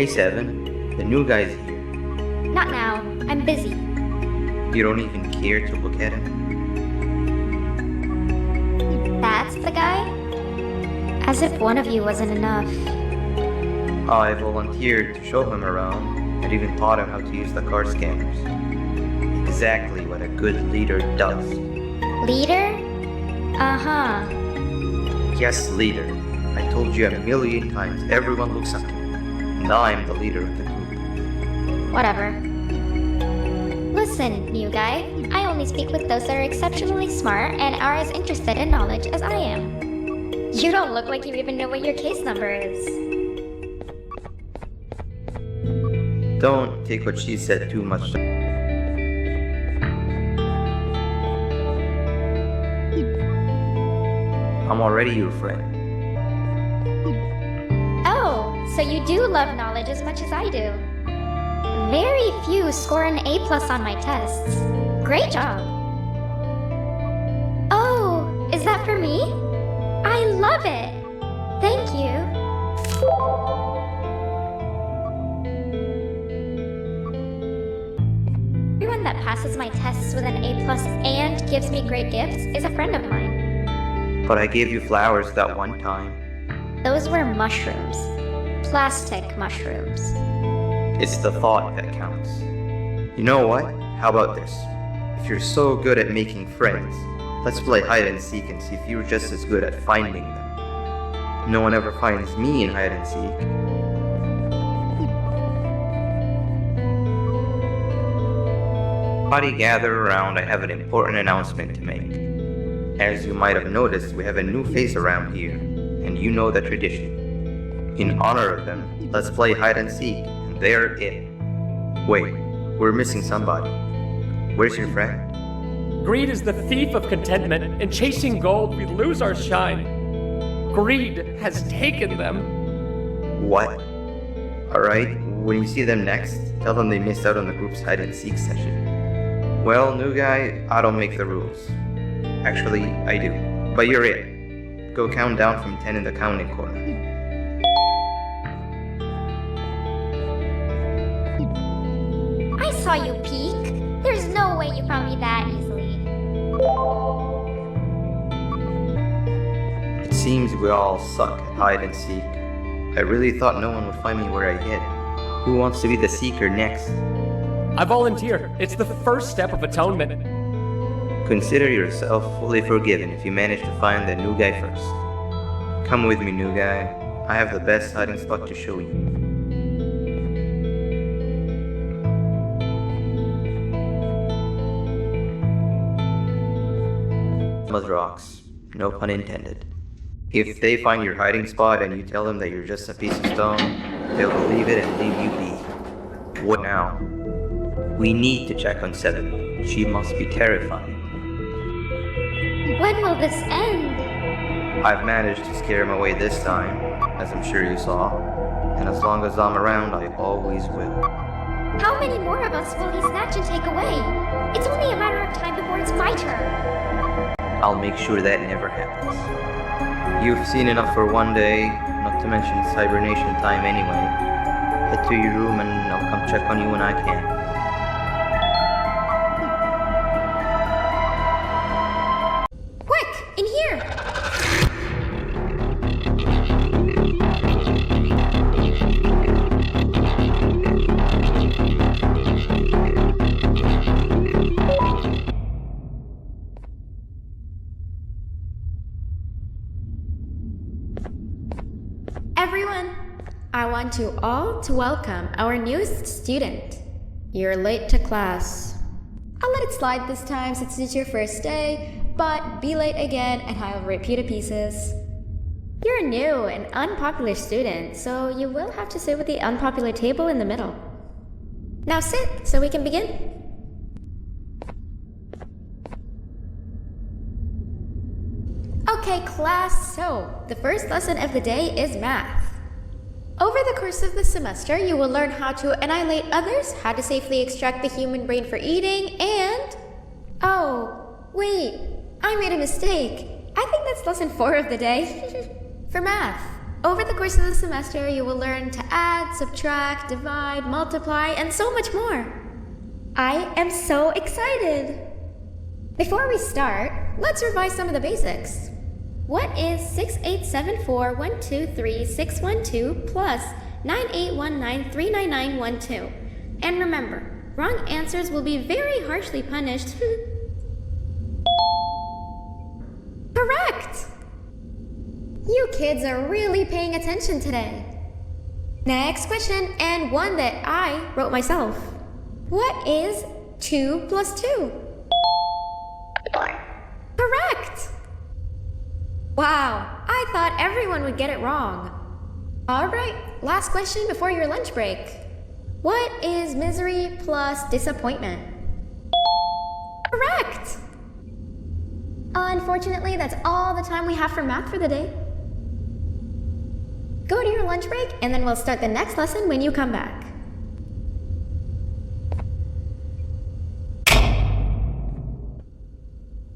Hey Seven, the new guy's here. Not now. I'm busy. You don't even care to look at him? That's the guy? As if one of you wasn't enough. I volunteered to show him around and even taught him how to use the car scanners. Exactly what a good leader does. Leader? Uh-huh. Yes, leader. I told you a million times everyone looks up to me. And I'm the leader of the group. Whatever. Listen, new guy. I only speak with those that are exceptionally smart and are as interested in knowledge as I am. You don't look like you even know what your case number is. Don't take what she said too much. I'm already your friend. Oh, so you do love knowledge as much as I do. Very few score an A+ on my tests. Great job. Oh, is that for me? I love it. Thank you. Everyone that passes my tests with an A+ and gives me great gifts is a friend of mine. But I gave you flowers that one time. Those were mushrooms. Plastic mushrooms. It's the thought that counts. You know what? How about this? If you're so good at making friends, let's play hide and seek and see if you're just as good at finding them. No one ever finds me in hide and seek. Everybody gather around, I have an important announcement to make. As you might have noticed, we have a new face around here, and you know the tradition. In honor of them, let's play hide and seek, and they're it. Wait, we're missing somebody. Where's your friend? Greed is the thief of contentment. In chasing gold, we lose our shine. Greed has taken them. What? Alright, when you see them next, tell them they missed out on the group's hide and seek session. Well, new guy, I don't make the rules. Actually, I do. But you're it. Go count down from 10 in the counting corner. I saw you peek. There's no way you found me that easily. It seems we all suck at hide and seek. I really thought no one would find me where I hid. Who wants to be the seeker next? I volunteer. It's the first step of atonement. Consider yourself fully forgiven if you manage to find the new guy first. Come with me, new guy. I have the best hiding spot to show you. With rocks. No pun intended. If they find your hiding spot and you tell them that you're just a piece of stone, they'll believe it and leave you be. What now? We need to check on Seven. She must be terrified. When will this end? I've managed to scare him away this time, as I'm sure you saw. And as long as I'm around, I always will. How many more of us will he snatch and take away? It's only a matter of time before it's my turn. I'll make sure that never happens. You've seen enough for one day, not to mention it's hibernation time anyway. Head to your room and I'll come check on you when I can. Quick, in here! Everyone, I want you all to welcome our newest student. You're late to class. I'll let it slide this time since it's your first day, but be late again and I'll rip you to pieces. You're a new and unpopular student, so you will have to sit with the unpopular table in the middle. Now sit so we can begin. Okay, class, so the first lesson of the day is math. Over the course of the semester, you will learn how to annihilate others, how to safely extract the human brain for eating, and... Oh, wait, I made a mistake. I think that's lesson 4 of the day. For math, Over the course of the semester, you will learn to add, subtract, divide, multiply, and so much more. I am so excited! Before we start, let's revise some of the basics. What is 6874123612 plus 9819399912? And remember, wrong answers will be very harshly punished. Correct! You kids are really paying attention today. Next question, and one that I wrote myself. What is 2 plus 2? 4. Correct! Wow, I thought everyone would get it wrong. Alright, last question before your lunch break. What is misery plus disappointment? Correct! Unfortunately, that's all the time we have for math for the day. Go to your lunch break, and then we'll start the next lesson when you come back.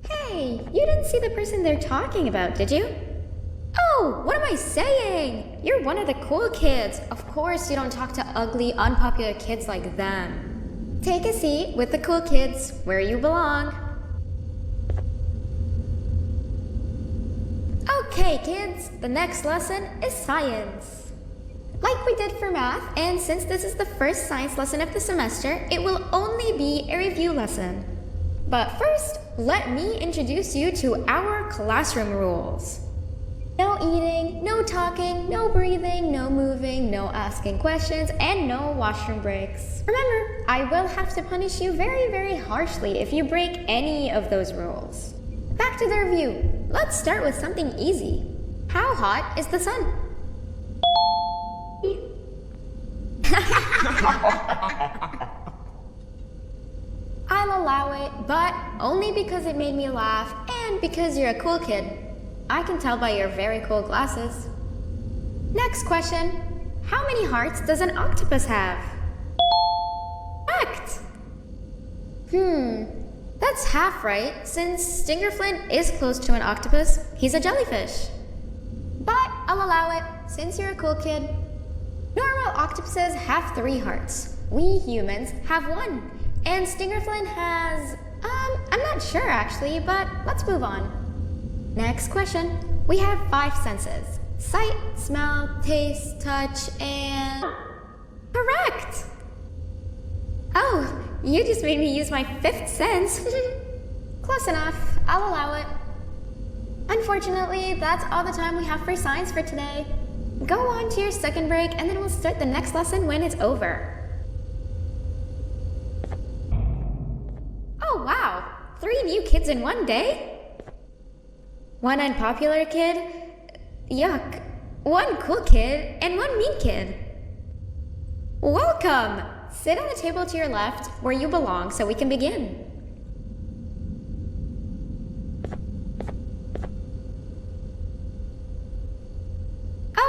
Hey, you didn't see the person they're talking about, did you? Oh, what am I saying? You're one of the cool kids. Of course you don't talk to ugly, unpopular kids like them. Take a seat with the cool kids where you belong. Okay, kids, the next lesson is science. Like we did for math, and since this is the first science lesson of the semester, it will only be a review lesson. But first, let me introduce you to our classroom rules. No eating, no talking, no breathing, no moving, no asking questions, and no washroom breaks. Remember, I will have to punish you very, very harshly if you break any of those rules. Back to the review. Let's start with something easy. How hot is the sun? I'll allow it, but only because it made me laugh and because you're a cool kid. I can tell by your very cool glasses. Next question. How many hearts does an octopus have? Correct! That's half right, since Stingerflint is close to an octopus. He's a jellyfish. But I'll allow it, since you're a cool kid. Normal octopuses have 3 hearts. We humans have 1. And Stingerflint has... I'm not sure actually, but let's move on. Next question. We have 5 senses. Sight, smell, taste, touch, and... Correct! Oh, you just made me use my 5th sense. Close enough. I'll allow it. Unfortunately, that's all the time we have for science for today. Go on to your second break, and then we'll start the next lesson when it's over. Oh, wow. 3 new kids in one day? 1 unpopular kid? Yuck. 1 cool kid and 1 mean kid. Welcome! Sit on the table to your left, where you belong, so we can begin.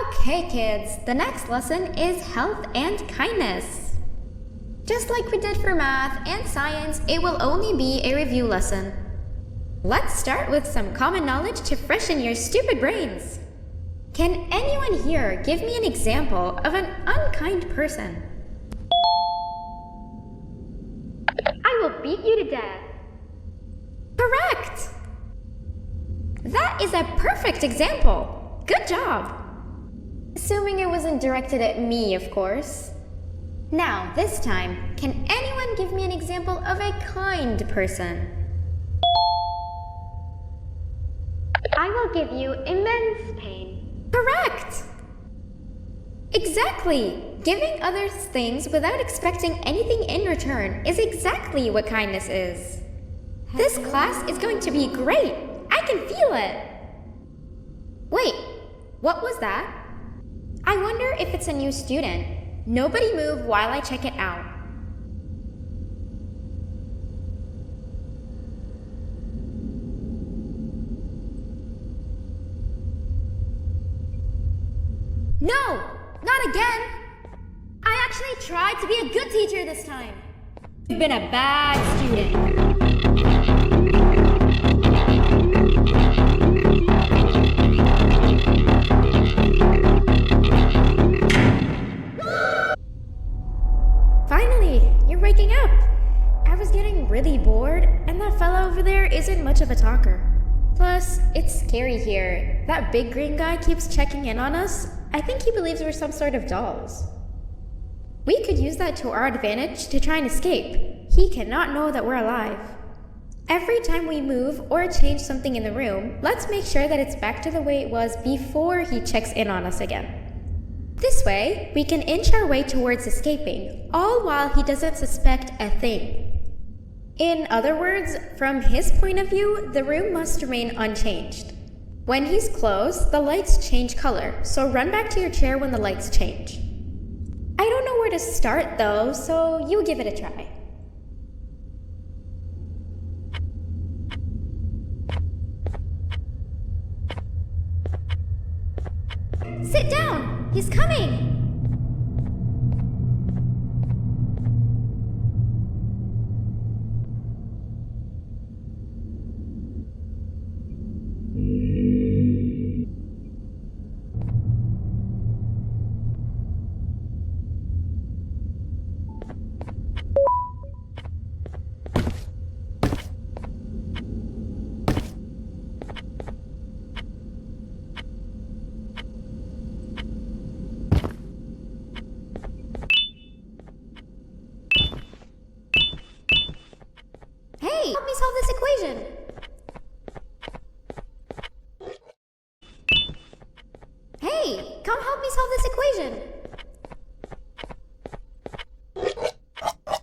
Okay, kids, the next lesson is health and kindness. Just like we did for math and science, it will only be a review lesson. Let's start with some common knowledge to freshen your stupid brains. Can anyone here give me an example of an unkind person? I will beat you to death. Correct! That is a perfect example. Good job. Assuming it wasn't directed at me, of course. Now, this time, can anyone give me an example of a kind person? I will give you immense pain. Correct! Exactly! Giving others things without expecting anything in return is exactly what kindness is. This class is going to be great! I can feel it! Wait, what was that? I wonder if it's a new student. Nobody move while I check it out. No! Not again! I actually tried to be a good teacher this time. You've been a bad student. Plus, it's scary here. That big green guy keeps checking in on us. I think he believes we're some sort of dolls. We could use that to our advantage to try and escape. He cannot know that we're alive. Every time we move or change something in the room, let's make sure that it's back to the way it was before he checks in on us again. This way, we can inch our way towards escaping, all while he doesn't suspect a thing. In other words, from his point of view, the room must remain unchanged. When he's close, the lights change color, so run back to your chair when the lights change. I don't know where to start though, so you give it a try. Sit down! He's coming! Hey, help me solve this equation! Hey, come help me solve this equation!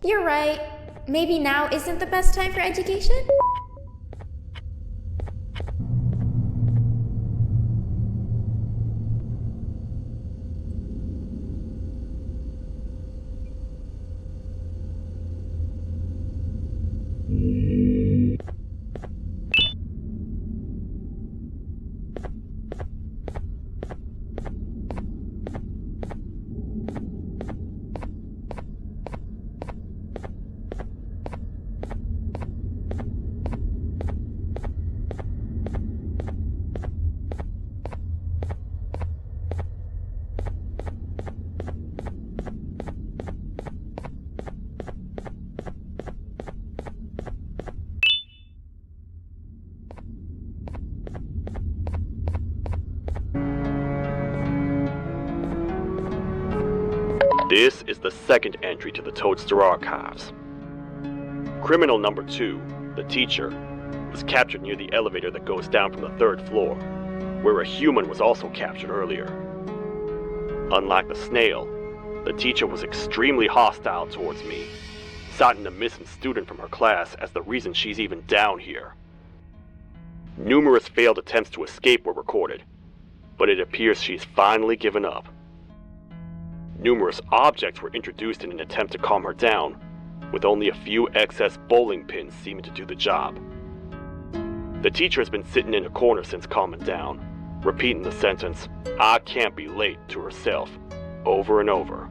You're right. Maybe now isn't the best time for education? This is the second entry to the Toadster Archives. Criminal number 2, the teacher, was captured near the elevator that goes down from the 3rd floor, where a human was also captured earlier. Unlike the snail, the teacher was extremely hostile towards me, citing a missing student from her class as the reason she's even down here. Numerous failed attempts to escape were recorded, but it appears she's finally given up. Numerous objects were introduced in an attempt to calm her down, with only a few excess bowling pins seeming to do the job. The teacher has been sitting in a corner since calming down, repeating the sentence, "I can't be late," to herself, over and over.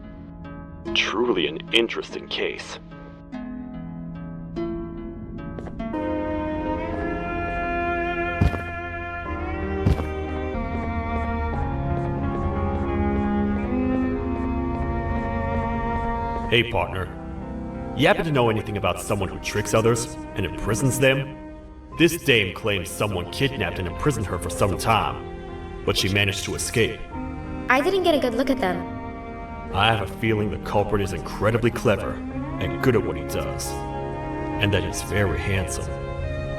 Truly an interesting case. Hey partner, you happen to know anything about someone who tricks others and imprisons them? This dame claims someone kidnapped and imprisoned her for some time, but she managed to escape. I didn't get a good look at them. I have a feeling the culprit is incredibly clever and good at what he does, and that he's very handsome.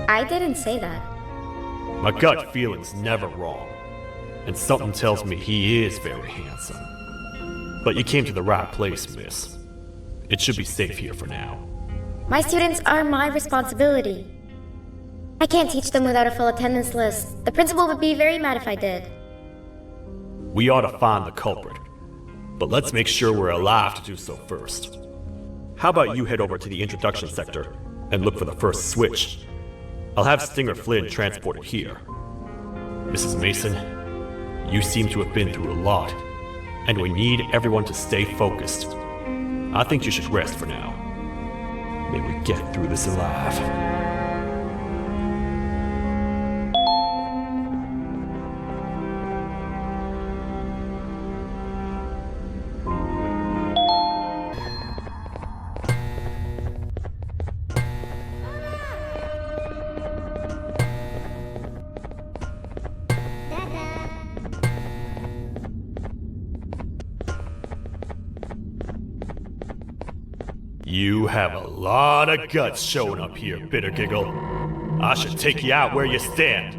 I didn't say that. My gut feeling's never wrong, and something tells me he is very handsome. But you came to the right place, miss. It should be safe here for now. My students are my responsibility. I can't teach them without a full attendance list. The principal would be very mad if I did. We ought to find the culprit, but let's make sure we're alive to do so first. How about you head over to the introduction sector and look for the first switch? I'll have Stinger Flynn transported here. Mrs. Mason, you seem to have been through a lot, and we need everyone to stay focused. I think you should rest for now. May we get through this alive. You have a lot of guts showing up here, Bitter Giggle. I should take you out where you stand.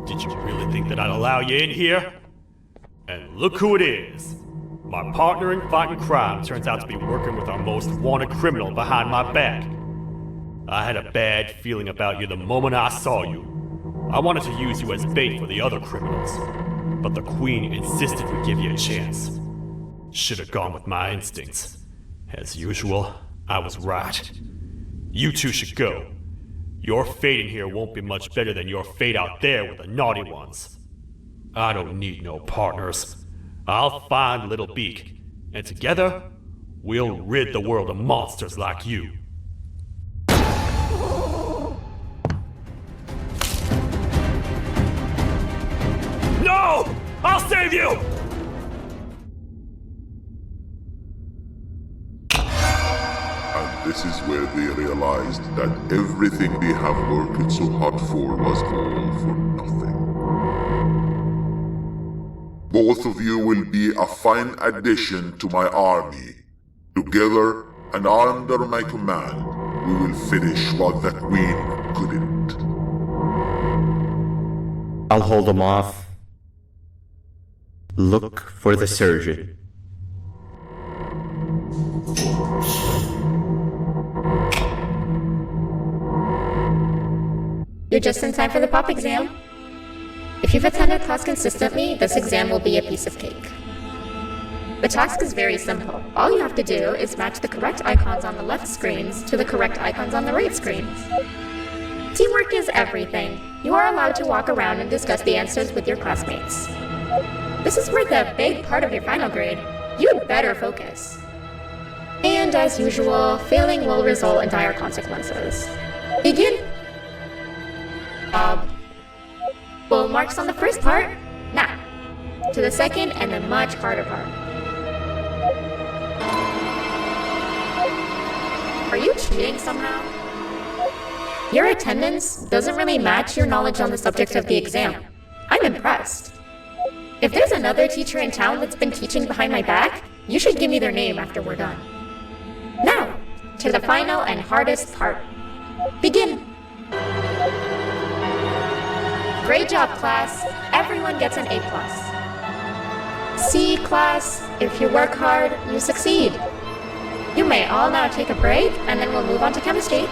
Did you really think that I'd allow you in here? And look who it is. My partner in fighting crime turns out to be working with our most wanted criminal behind my back. I had a bad feeling about you the moment I saw you. I wanted to use you as bait for the other criminals, but the Queen insisted we give you a chance. Should have gone with my instincts. As usual, I was right. You two should go. Your fate in here won't be much better than your fate out there with the naughty ones. I don't need no partners. I'll find Little Beak, and together, we'll rid the world of monsters like you. No! I'll save you! And this is where they realized that everything they have worked so hard for was all for nothing. Both of you will be a fine addition to my army. Together and under my command, we will finish what the Queen couldn't. I'll hold them off. Look for the surgeon. You're just in time for the pop exam. If you've attended class consistently, this exam will be a piece of cake. The task is very simple. All you have to do is match the correct icons on the left screens to the correct icons on the right screens. Teamwork is everything. You are allowed to walk around and discuss the answers with your classmates. This is worth a big part of your final grade. You had better focus. And as usual, failing will result in dire consequences. Begin! Full marks on the first part. Now, to the second and the much harder part. Are you cheating somehow? Your attendance doesn't really match your knowledge on the subject of the exam. I'm impressed. If there's another teacher in town that's been teaching behind my back, you should give me their name after we're done. Now, to the final and hardest part. Begin! Great job, class. Everyone gets an A+. See, class, if you work hard, you succeed. You may all now take a break, and then we'll move on to chemistry.